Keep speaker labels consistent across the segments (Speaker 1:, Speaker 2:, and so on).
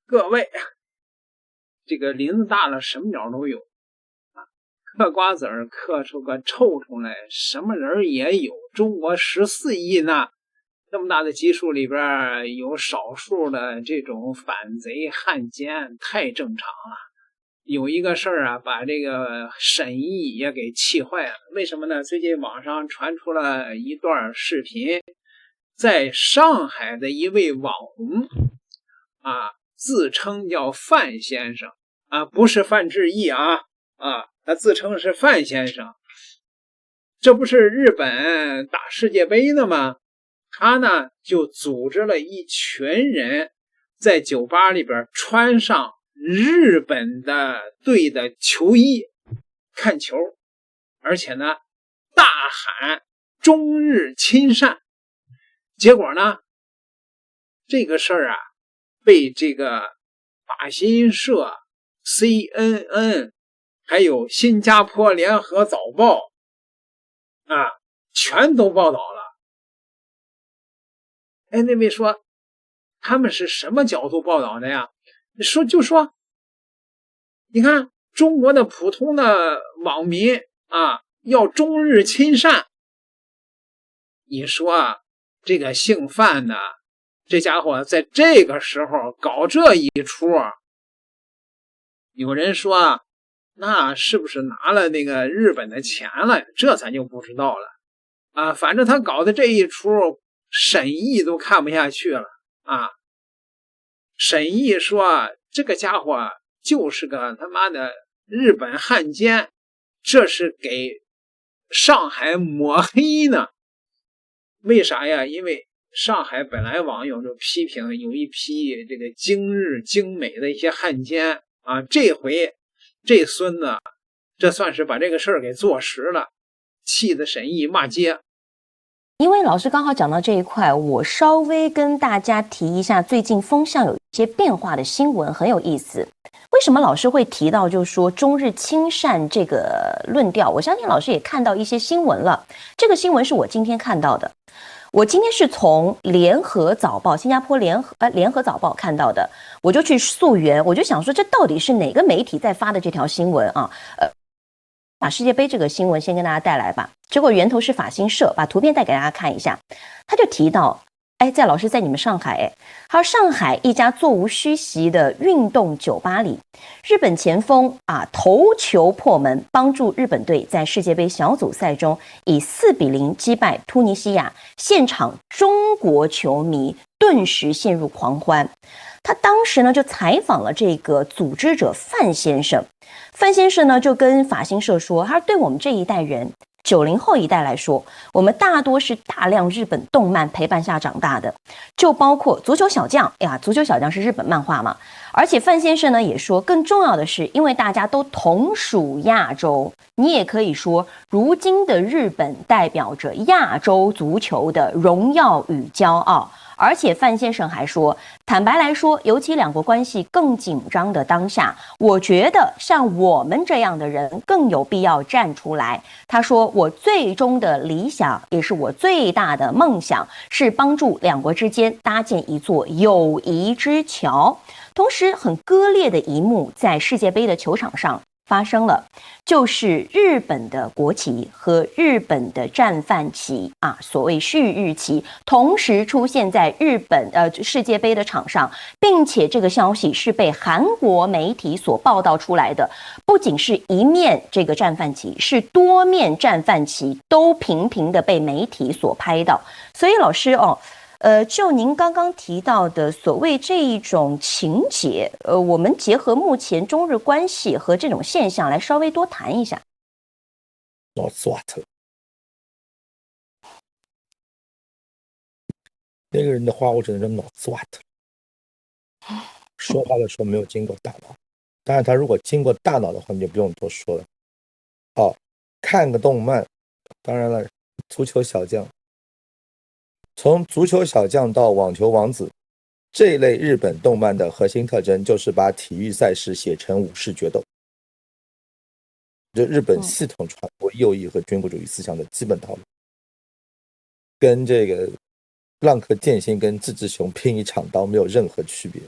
Speaker 1: 各位，这个林子大了，什么鸟都有啊。嗑瓜子儿嗑出个臭虫来，什么人也有。中国14亿呢，这么大的基数里边有少数的这种反贼汉奸，太正常了。有一个事儿啊，把这个沈毅也给气坏了。为什么呢？最近网上传出了一段视频，在上海的一位网红啊，自称叫范先生啊，不是范志毅啊，他自称是范先生。这不是日本打世界杯的吗？他呢就组织了一群人在酒吧里边穿上日本的队的球衣看球，而且呢大喊中日亲善。结果呢这个事儿啊被这个法新社、CNN 还有新加坡联合早报啊全都报道了。哎，那位说他们是什么角度报道的呀？就说你看中国的普通的网民啊要中日亲善，你说啊这个姓范的这家伙在这个时候搞这一出，有人说啊那是不是拿了那个日本的钱了？这咱就不知道了啊。反正他搞的这一出沈毅都看不下去了啊。沈毅说这个家伙就是个他妈的日本汉奸，这是给上海抹黑呢。为啥呀？因为上海本来网友就批评有一批这个精日精美的一些汉奸啊，这回这孙子这算是把这个事儿给坐实了，气得沈毅骂街。
Speaker 2: 因为老师刚好讲到这一块，我稍微跟大家提一下最近风向有一些变化的新闻，很有意思。为什么老师会提到就是说中日亲善这个论调？我相信老师也看到一些新闻了，这个新闻是我今天看到的。我今天是从联合早报、新加坡联合早报看到的，我就去溯源，我就想说这到底是哪个媒体在发的这条新闻啊？把世界杯这个新闻先跟大家带来吧。结果源头是法新社，把图片带给大家看一下。他就提到，在老师在你们上海，他说上海一家座无虚席的运动酒吧里，日本前锋头球破门，帮助日本队在世界杯小组赛中以4-0击败突尼西亚，现场中国球迷顿时陷入狂欢。他当时呢就采访了这个组织者范先生，范先生呢就跟法新社说，他说对我们这一代人90后一代来说，我们大多是大量日本动漫陪伴下长大的，就包括足球小将足球小将是日本漫画嘛。而且范先生呢也说，更重要的是因为大家都同属亚洲，你也可以说如今的日本代表着亚洲足球的荣耀与骄傲。而且范先生还说，坦白来说，尤其两国关系更紧张的当下，我觉得像我们这样的人更有必要站出来。他说，我最终的理想也是我最大的梦想，是帮助两国之间搭建一座友谊之桥。同时很割裂的一幕在世界杯的球场上发生了，就是日本的国旗和日本的战犯旗所谓旭日旗同时出现在日本世界杯的场上，并且这个消息是被韩国媒体所报道出来的，不仅是一面这个战犯旗，是多面战犯旗都频频的被媒体所拍到。所以老师就您刚刚提到的所谓这一种情节，我们结合目前中日关系和这种现象来稍微多谈一下。
Speaker 3: 脑子瓦特，那个人的话，我只能说脑子瓦特。说话的时候没有经过大脑，当然他如果经过大脑的话，你就不用多说了。看个动漫，当然了，足球小将。从足球小将到网球王子，这一类日本动漫的核心特征就是把体育赛事写成武士决斗，这日本系统传播右翼和军国主义思想的基本套路，跟这个浪客剑心跟志志雄拼一场刀没有任何区别。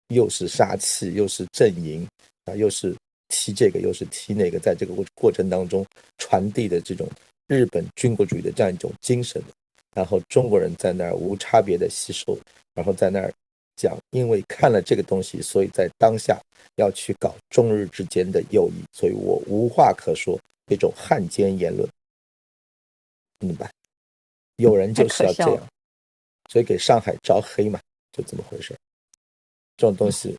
Speaker 3: 又是杀气，又是阵营啊，又是踢这个，又是踢那个，在这个过程当中传递的这种日本军国主义的这样一种精神，然后中国人在那儿无差别的吸收，然后在那儿讲，因为看了这个东西，所以在当下要去搞中日之间的友谊，所以我无话可说，这种汉奸言论，明白？有人就是要这样，所以给上海招黑嘛，就这么回事。这种东西，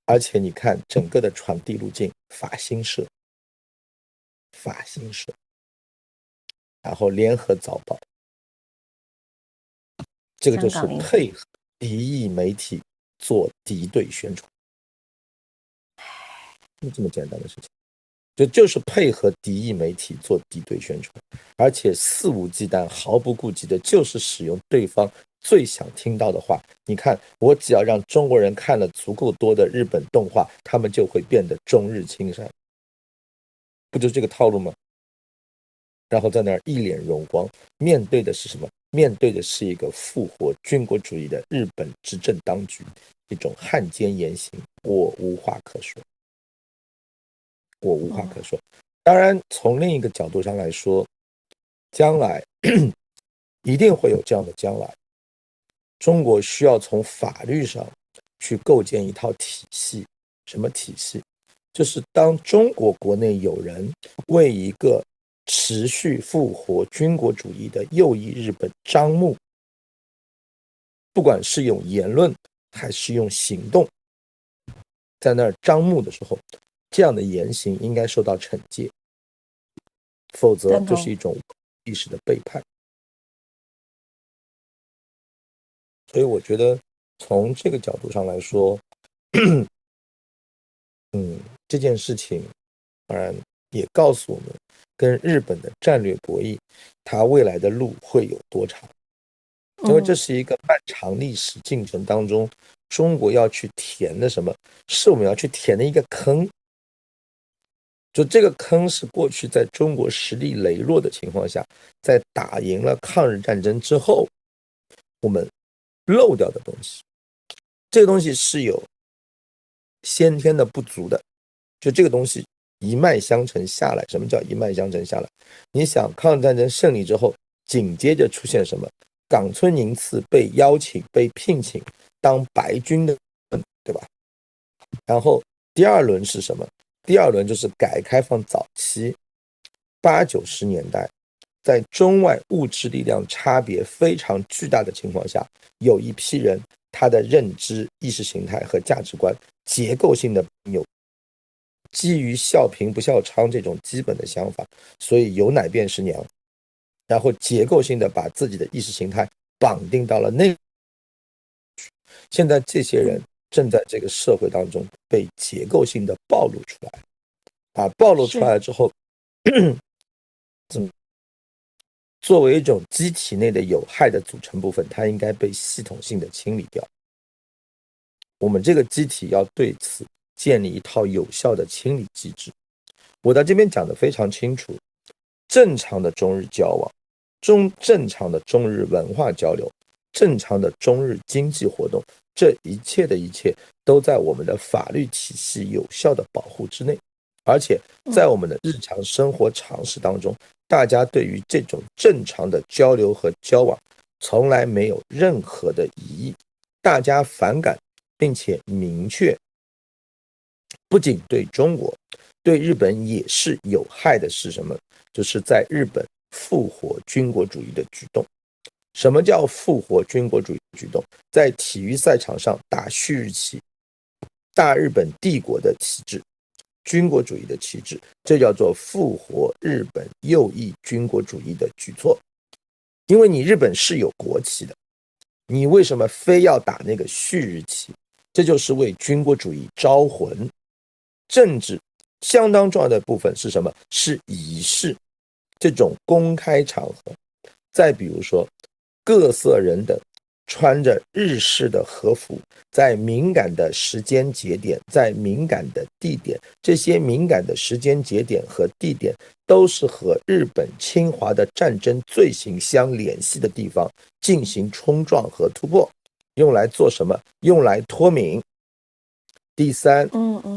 Speaker 3: 而且你看整个的传递路径，法新社，然后联合早报，这个就是配合敌意媒体做敌对宣传，就这么简单的事情。就是配合敌意媒体做敌对宣传，而且肆无忌惮、毫不顾忌的，就是使用对方最想听到的话。你看，我只要让中国人看了足够多的日本动画，他们就会变得中日亲善，不就是这个套路吗？然后在那儿一脸荣光，面对的是什么？面对的是一个复活军国主义的日本执政当局，一种汉奸言行，我无话可说。当然从另一个角度上来说，将来一定会有这样的将来，中国需要从法律上去构建一套体系。什么体系？就是当中国国内有人为一个持续复活军国主义的右翼日本张目，不管是用言论还是用行动，在那儿张目的时候，这样的言行应该受到惩戒，否则就是一种历史的背叛。所以我觉得从这个角度上来说，这件事情当然也告诉我们，跟日本的战略博弈，它未来的路会有多长。因为这是一个漫长历史进程当中，中国要去填的什么，是我们要去填的一个坑。就这个坑是过去在中国实力羸弱的情况下，在打赢了抗日战争之后，我们漏掉的东西。这个东西是有先天的不足的，就这个东西一脉相承下来。什么叫一脉相承下来？你想抗日战争胜利之后，紧接着出现什么？冈村宁次被邀请、被聘请当白军的，对吧？然后第二轮是什么？第二轮就是改革开放早期，80、90年代，在中外物质力量差别非常巨大的情况下，有一批人他的认知、意识形态和价值观结构性的有基于笑贫不笑娼这种基本的想法，所以有奶便是娘，然后结构性的把自己的意识形态绑定到了那。现在这些人正在这个社会当中被结构性的暴露出来，暴露出来之后，作为一种机体内的有害的组成部分，它应该被系统性的清理掉。我们这个机体要对此建立一套有效的清理机制。我在这边讲得非常清楚，正常的中日交往，正常的中日文化交流，正常的中日经济活动，这一切的一切都在我们的法律体系有效的保护之内。而且在我们的日常生活常识当中，大家对于这种正常的交流和交往从来没有任何的疑义，大家反感并且明确，不仅对中国，对日本也是有害的是什么？就是在日本复活军国主义的举动。什么叫复活军国主义举动？在体育赛场上打旭日旗，大日本帝国的旗帜，军国主义的旗帜，这叫做复活日本右翼军国主义的举措。因为你日本是有国旗的，你为什么非要打那个旭日旗？这就是为军国主义招魂。政治相当重要的部分是什么？是仪式，这种公开场合。再比如说，各色人等穿着日式的和服，在敏感的时间节点，在敏感的地点，这些敏感的时间节点和地点都是和日本侵华的战争罪行相联系的地方，进行冲撞和突破。用来做什么？用来脱敏。第三，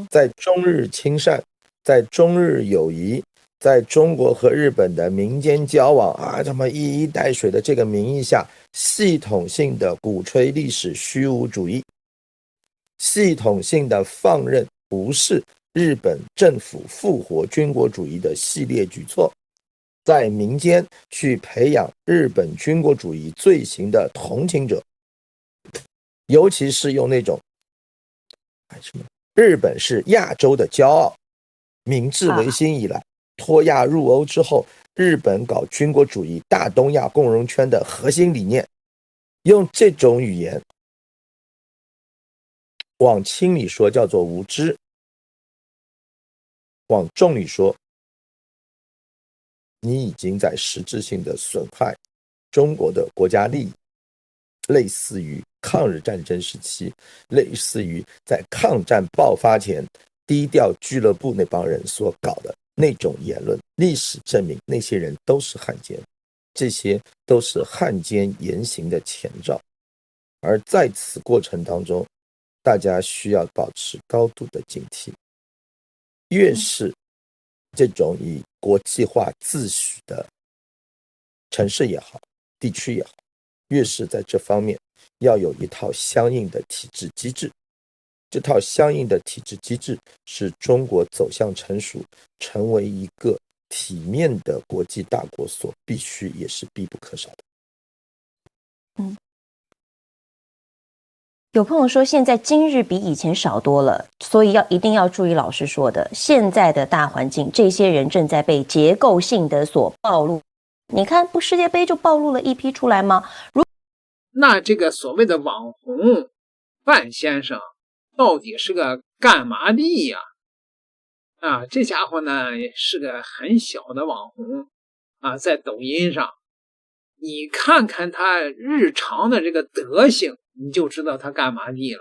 Speaker 3: 在中日亲善，在中日友谊，在中国和日本的民间交往啊，这么一衣带水的这个名义下，系统性的鼓吹历史虚无主义，系统性的放任不是日本政府复活军国主义的系列举措，在民间去培养日本军国主义罪行的同情者，尤其是用那种什么日本是亚洲的骄傲，明治维新以来脱亚入欧之后，日本搞军国主义大东亚共荣圈的核心理念，用这种语言往轻里说叫做无知，往重里说你已经在实质性的损害中国的国家利益，类似于抗日战争时期，类似于在抗战爆发前低调俱乐部那帮人所搞的那种言论。历史证明那些人都是汉奸，这些都是汉奸言行的前兆。而在此过程当中，大家需要保持高度的警惕，越是这种以国际化自诩的城市也好，地区也好，越是在这方面要有一套相应的体制机制。这套相应的体制机制是中国走向成熟，成为一个体面的国际大国所必须也是必不可少的。
Speaker 2: 有朋友说现在今日比以前少多了，所以一定要注意老师说的，现在的大环境，这些人正在被结构性的所暴露。你看，不世界杯就暴露了一批出来吗？
Speaker 1: 那这个所谓的网红范先生到底是个干嘛的呀？啊，这家伙呢是个很小的网红啊，在抖音上，你看看他日常的这个德行，你就知道他干嘛的了。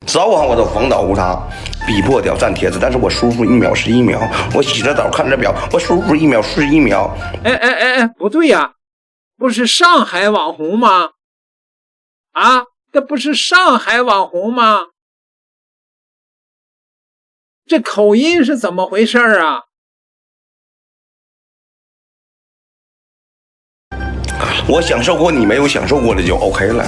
Speaker 4: 早晚我都封岛无常，逼迫掉站帖子，但是我输入1秒是1秒，我洗着澡看着表，我输入1秒是1秒。
Speaker 1: 哎，不对呀，不是上海网红吗？啊，这不是上海网红吗？这口音是怎么回事啊？
Speaker 4: 我享受过你没有享受过的就 OK 了，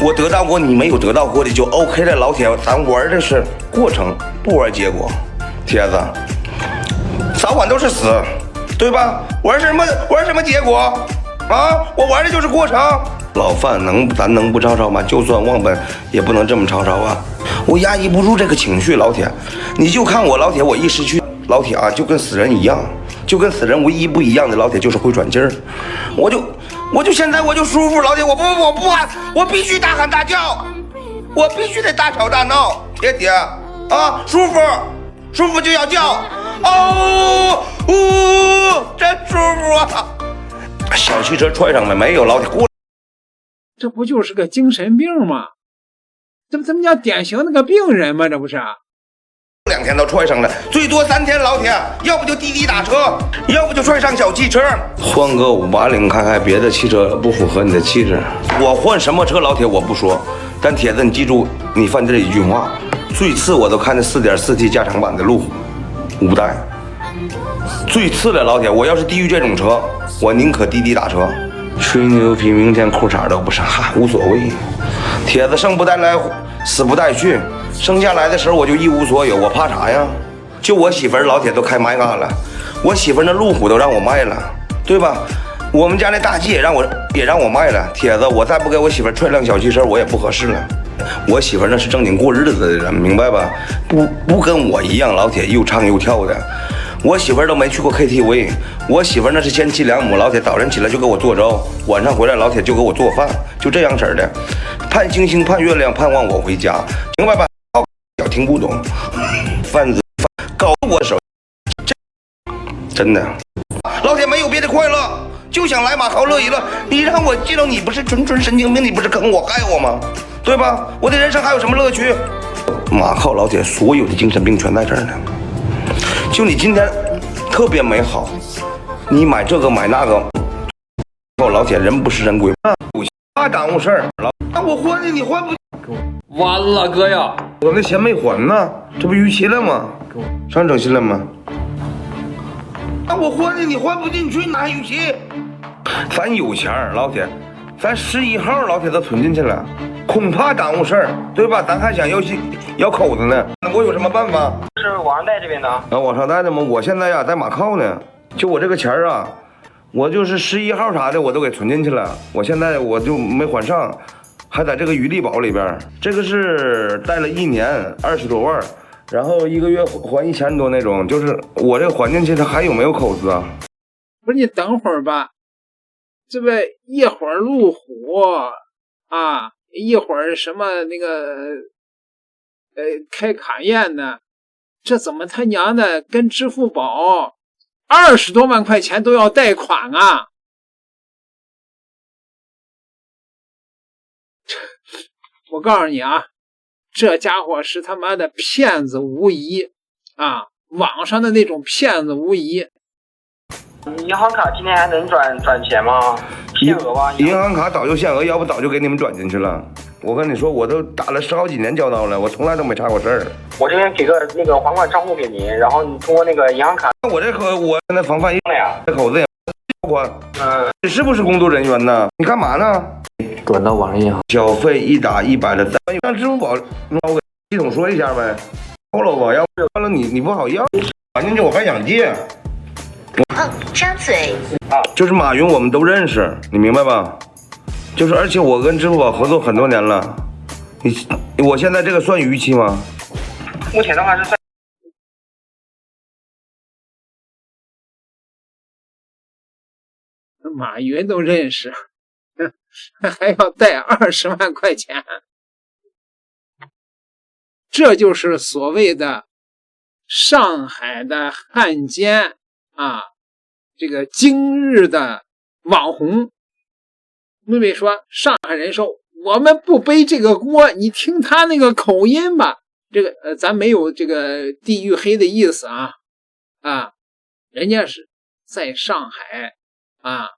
Speaker 4: 我得到过你没有得到过的就 OK 了。老铁，咱玩的是过程，不玩结果。铁子，早晚都是死，对吧？玩什么结果啊？我玩的就是过程。老范咱能不吵吵吗？就算忘本也不能这么吵吵啊！我压抑不住这个情绪，老铁，你就看我，老铁，我一失去，老铁啊，就跟死人一样，就跟死人唯一不一样的，老铁就是会转劲儿。我就现在我就舒服，老铁，我不喊，我必须大喊大叫，我必须得大吵大闹，铁啊，舒服就要叫，真舒服啊！小汽车踹上来没有？老铁过。
Speaker 1: 这不就是个精神病吗？这不怎么叫典型那个病人吗？这不是
Speaker 4: 2天都踹上来，最多3天，老铁，要不就滴滴打车，要不就踹上小汽车。换个580看看别的汽车不符合你的气质，我换什么车，老铁我不说，但铁子你记住你犯这一句话，最次我都看见 4.4T 加长版的路5代，最次了，老铁，我要是低于这种车，我宁可滴滴打车。吹牛皮，明天裤衩都不上，无所谓。铁子生不带来，死不带去，生下来的时候我就一无所有，我怕啥呀？就我媳妇儿，老铁都开麦嘎了，我媳妇儿那路虎都让我卖了，对吧？我们家那大 G 也让我卖了。铁子，我再不给我媳妇儿踹辆小汽车，我也不合适了。我媳妇儿那是正经过日子的人，明白吧？不跟我一样，老铁又唱又跳的。我媳妇儿都没去过 KTV， 我媳妇儿那是贤妻良母，老铁早晨起来就给我做粥，晚上回来老铁就给我做饭，就这样式儿的，盼星星盼月亮盼望我回家，明白吧？小听不懂，贩子搞我手，真的，老铁没有别的快乐，就想来马豪乐一乐。你让我知道你不是纯神经病，你不是坑我害我吗？对吧？我的人生还有什么乐趣？马靠老铁，所有的精神病全在这儿呢。就你今天特别美好，你买这个买那个，老铁人不是人鬼。怕耽误事儿。那我还你，你还不？
Speaker 5: 完了，哥呀！
Speaker 4: 我那钱没还呢，这不逾期了吗？上整新了吗？那我还你，你还不进去，哪还逾期？咱有钱儿，老铁，咱11号老铁都存进去了，恐怕耽误事儿，对吧？咱还想要口子呢，我有什么办法？
Speaker 6: 是网上贷这边的啊，
Speaker 4: 网上贷的吗？我现在呀在马靠呢，就我这个钱儿啊，我就是11号啥的我都给存进去了，我现在我就没还上，还在这个余力宝里边，这个是贷了1年20多万，然后一个月还1000多那种，就是我这个还进去，它还有没有口子啊？
Speaker 1: 不是你等会儿吧，这不一会儿路虎啊，一会儿什么那个开卡宴呢，这怎么他娘的跟支付宝20多万块钱都要贷款啊？我告诉你啊，这家伙是他妈的骗子无疑啊，网上的那种骗子无疑。
Speaker 6: 银行卡今天还能转钱吗？限额吧？
Speaker 4: 银行卡早就限额，要不早就给你们转进去了。我跟你说，我都打了10好几年交道了，我从来都没差过事儿。
Speaker 6: 我这边给个那个还款账户给您，然后你通过那个银行卡。
Speaker 4: 我这口，我现在防范
Speaker 6: 了呀，
Speaker 4: 这口子也还。你是不是工作人员呢？你干嘛呢？
Speaker 5: 转到网上银行，
Speaker 4: 小费一打100的3，让支付宝我给系统说一下呗。够了吧？要不完了你不好要，还进去我还想借。
Speaker 2: 张嘴。
Speaker 4: 就是马云，我们都认识，你明白吧？就是而且我跟支付宝合作很多年了，我现在这个算逾期吗？
Speaker 6: 目前的话是算。
Speaker 1: 马云都认识，还要贷20万块钱，这就是所谓的上海的汉奸啊，这个今日的网红。妹妹说上海人寿我们不背这个锅，你听他那个口音吧，这个咱没有这个地域黑的意思啊，人家是在上海啊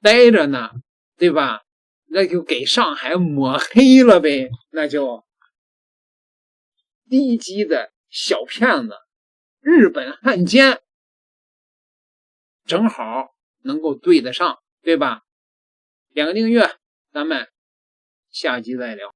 Speaker 1: 待着呢，对吧？那就给上海抹黑了呗，那就低级的小骗子，日本汉奸，正好能够对得上，对吧？2个订阅，咱们下集再聊。